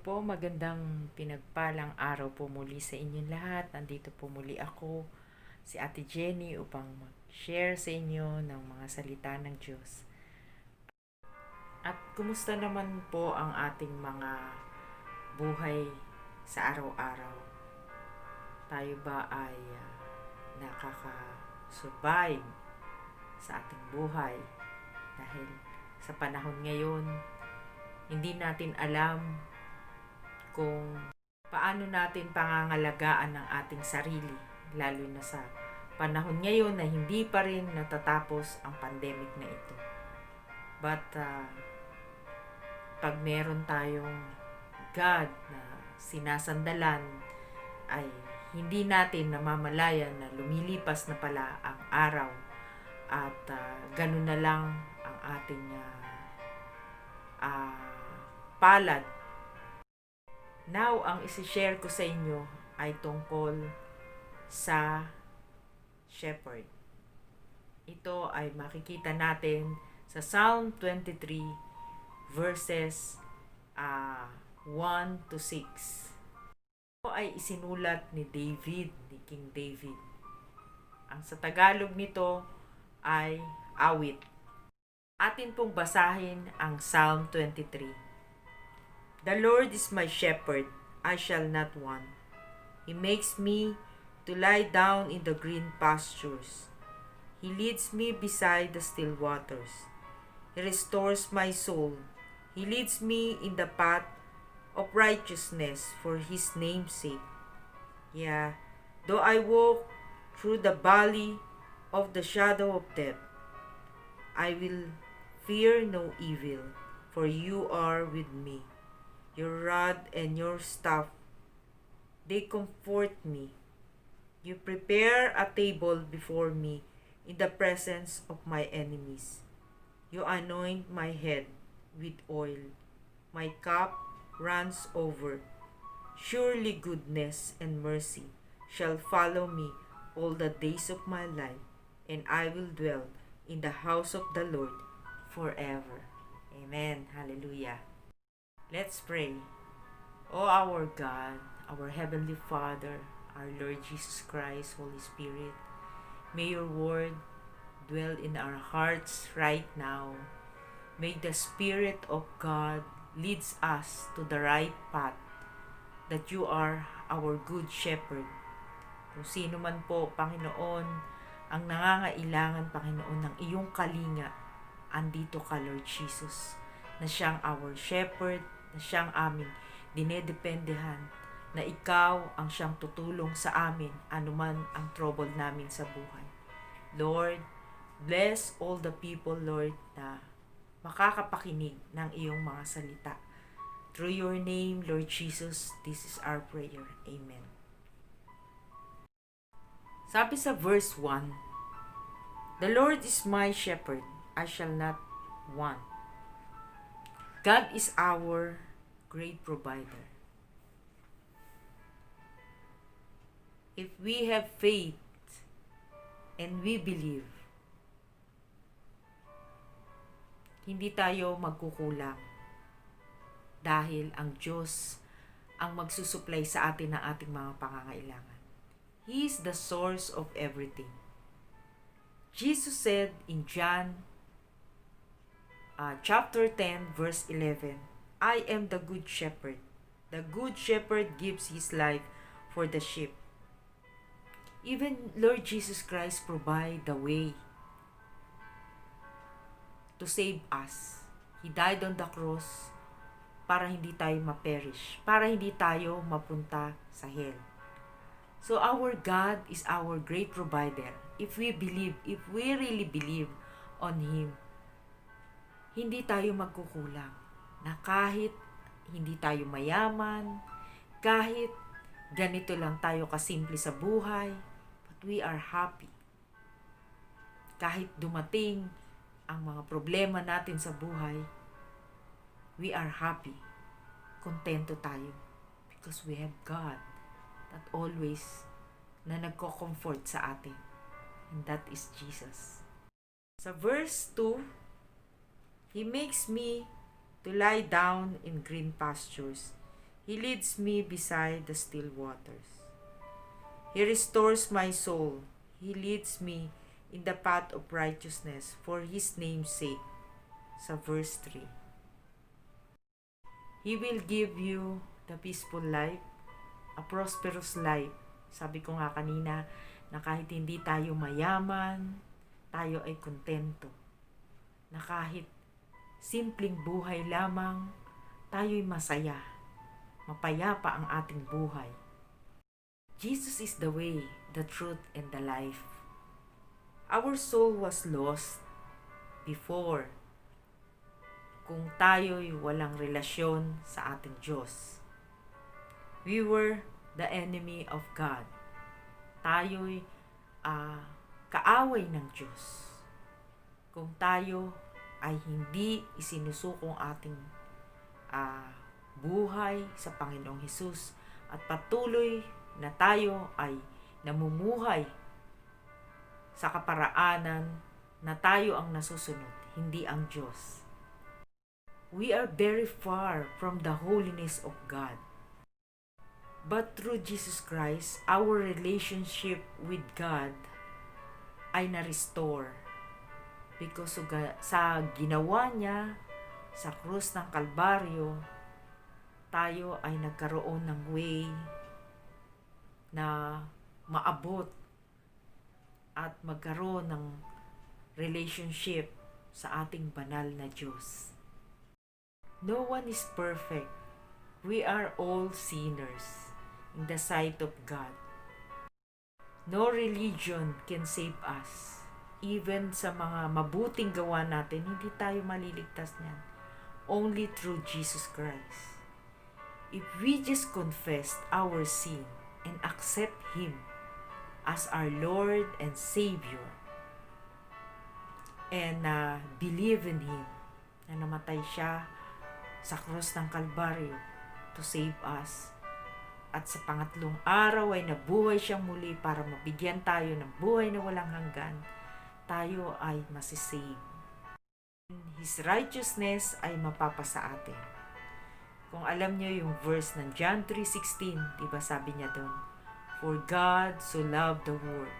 po, magandang pinagpalang araw po muli sa inyong lahat. Nandito po muli ako, si Ate Jenny, upang mag-share sa inyo ng mga salita ng Diyos. At kumusta naman po ang ating mga buhay sa araw-araw? Tayo ba ay nakaka-survive sa ating buhay? Dahil sa panahon ngayon, hindi natin alam kung paano natin pangangalagaan ang ating sarili, lalo na sa panahon ngayon na hindi pa rin natatapos ang pandemic na ito. But pag meron tayong God na sinasandalan, ay hindi natin namamalayan na lumilipas na pala ang araw at ganun na lang ang ating palad. Now, ang isi-share ko sa inyo ay tungkol sa shepherd. Ito ay makikita natin sa Psalm 23 verses 1 to 6. Ito ay isinulat ni King David. Ang sa Tagalog nito ay awit. Atin pong basahin ang Psalm 23. The Lord is my shepherd, I shall not want. He makes me to lie down in the green pastures. He leads me beside the still waters. He restores my soul. He leads me in the path of righteousness for His name's sake. Yeah, though I walk through the valley of the shadow of death, I will fear no evil, for you are with me. Your rod and your staff, they comfort me. You prepare a table before me in the presence of my enemies. You anoint my head with oil. My cup runs over. Surely goodness and mercy shall follow me all the days of my life, and I will dwell in the house of the Lord forever. Amen. Hallelujah. Let's pray. O our God, our Heavenly Father, our Lord Jesus Christ, Holy Spirit, may your word dwell in our hearts right now. May the Spirit of God leads us to the right path, that you are our good shepherd. Kung sino man po, Panginoon, ang nangangailangan, Panginoon, ng iyong kalinga, andito ka, Lord Jesus, na siyang our shepherd, na siyang aming dinedependehan, na ikaw ang siyang tutulong sa amin anuman ang trouble namin sa buhay. Lord, bless all the people, Lord, na makakapakinig ng iyong mga salita. Through your name, Lord Jesus, this is our prayer. Amen. Sabi sa verse 1, The Lord is my shepherd, I shall not want. God is our great provider. If we have faith and we believe, hindi tayo magkukulang dahil ang Diyos ang magsusupply sa atin ng ating mga pangangailangan. He is the source of everything. Jesus said in John chapter 10 verse 11, I am the good shepherd. The good shepherd gives his life for the sheep. Even Lord Jesus Christ provide the way to save us. He died on the cross para hindi tayo ma-perish, para hindi tayo mapunta sa hell. So our God is our great provider. If we really believe on Him, hindi tayo magkukulang. Na kahit hindi tayo mayaman, kahit ganito lang tayo kasimple sa buhay, but we are happy. Kahit dumating ang mga problema natin sa buhay, we are happy. Kontento tayo. Because we have God that always na nagko-comfort sa atin. And that is Jesus. Sa verse 2, He makes me to lie down in green pastures. He leads me beside the still waters. He restores my soul. He leads me in the path of righteousness for His name's sake. Sa verse 3. He will give you the peaceful life, a prosperous life. Sabi ko nga kanina na kahit hindi tayo mayaman, tayo ay kontento. Na kahit simpleng buhay lamang, tayo'y masaya. Mapayapa ang ating buhay. Jesus is the way, the truth, and the life. Our soul was lost before kung tayo'y walang relasyon sa ating Diyos. We were the enemy of God. Tayo'y kaaway ng Diyos. Kung tayo ay hindi isinusukong ating buhay sa Panginoong Hesus at patuloy na tayo ay namumuhay sa kaparaanan na tayo ang nasusunod, hindi ang Diyos. We are very far from the holiness of God. But through Jesus Christ, our relationship with God ay na-restore. Because sa ginawa niya sa krus ng Kalbaryo, tayo ay nagkaroon ng way na maabot at magkaroon ng relationship sa ating banal na Diyos. No one is perfect. We are all sinners in the sight of God. No religion can save us. Even sa mga mabuting gawa natin, hindi tayo maliligtas niyan. Only through Jesus Christ. If we just confess our sin and accept Him as our Lord and Savior and believe in Him na namatay siya sa krus ng Kalbaryo to save us. At sa pangatlong araw ay nabuhay siyang muli para mabigyan tayo ng buhay na walang hanggan. Tayo ay masisave. His righteousness ay mapapasa atin. Kung alam niyo yung verse ng John 3:16, diba sabi niya doon, For God so loved the world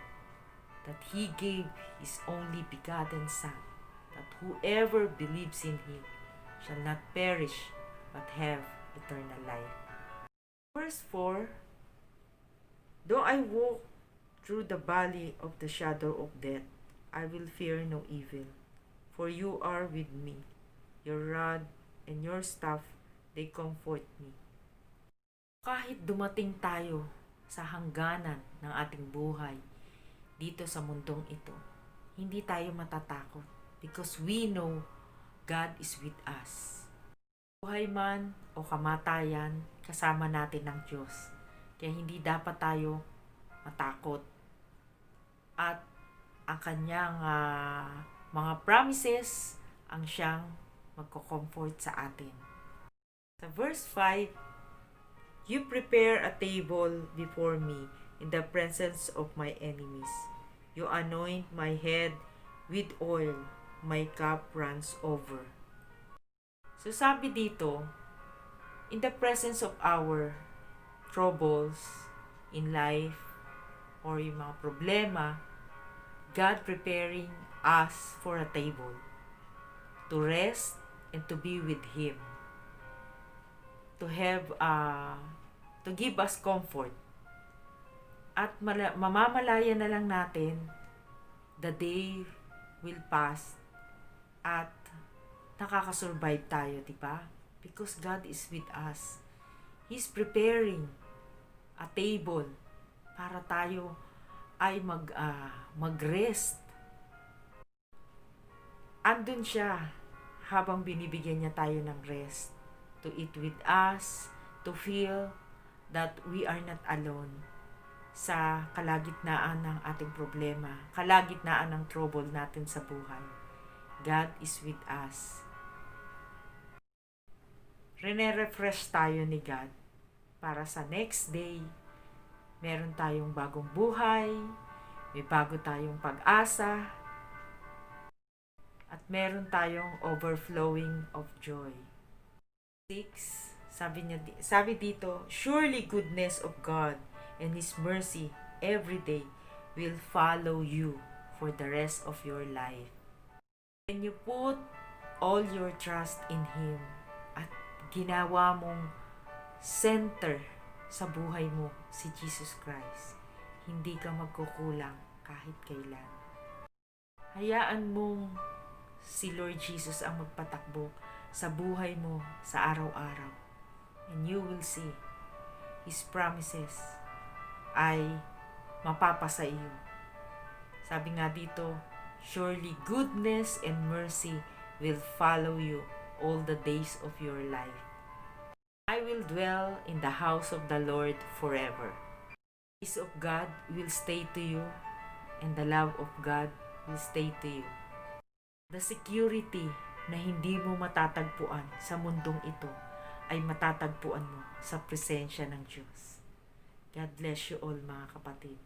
that He gave His only begotten Son, that whoever believes in Him shall not perish but have eternal life. Verse 4, Though I walk through the valley of the shadow of death, I will fear no evil, for you are with me. Your rod and your staff, they comfort me. Kahit dumating tayo sa hangganan ng ating buhay dito sa mundong ito, hindi tayo matatakot because we know God is with us. Buhay man o kamatayan, kasama natin ng Diyos. Kaya hindi dapat tayo matakot. At ang kanyang mga promises ang siyang magko-comfort sa atin. Sa verse 5, You prepare a table before me in the presence of my enemies. You anoint my head with oil, my cup runs over. So sabi dito, in the presence of our troubles in life or yung mga problema, God preparing us for a table to rest and to be with Him, to have to give us comfort. At mamamalaya na lang natin, the day will pass at nakakasurvive tayo, di ba? Because God is with us. He's preparing a table para tayo ay mag-rest. Andun siya habang binibigyan niya tayo ng rest. To eat with us, to feel that we are not alone sa kalagitnaan ng ating problema, kalagitnaan ng trouble natin sa buhay. God is with us. Rene-refresh tayo ni God para sa next day, meron tayong bagong buhay, may bago tayong pag-asa, at meron tayong overflowing of joy. 6 Sabi dito, surely goodness of God and His mercy every day will follow you for the rest of your life. When you put all your trust in Him at ginawa mong center sa buhay mo si Jesus Christ, hindi ka magkukulang kahit kailan. Hayaan mong si Lord Jesus ang magpatakbo sa buhay mo sa araw-araw. And you will see His promises ay mapapasa iyo. Sabi nga dito, surely goodness and mercy will follow you all the days of your life. I will dwell in the house of the Lord forever. The peace of God will stay to you, and the love of God will stay to you. The security na hindi mo matatagpuan sa mundong ito ay matatagpuan mo sa presensya ng Diyos. God bless you all, mga kapatid.